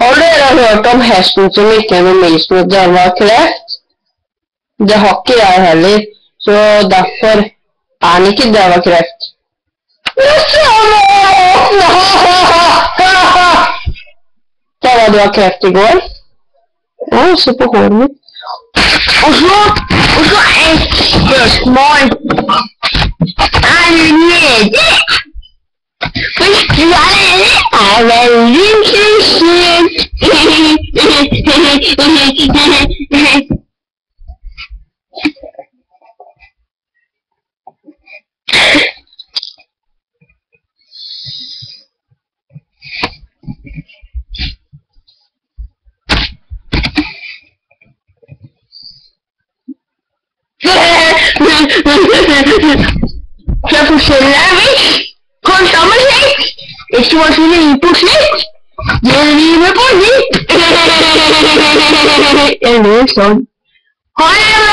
Har dere hørt om hesten som gikk gjennom isen og det var kreft? Det har ikke jeg heller, så derfor er den ikke det var kreft. Det var du har kreft i går? Ja, se på håret mitt. Og så et spørsmål. Er du nede? For du er veldig interessert. Skal jeg fortelle deg en vits? Hold sammen litt! Ikke var så lenge på slitt. Det river på litt. Jeg ler sånn. Ha det bra!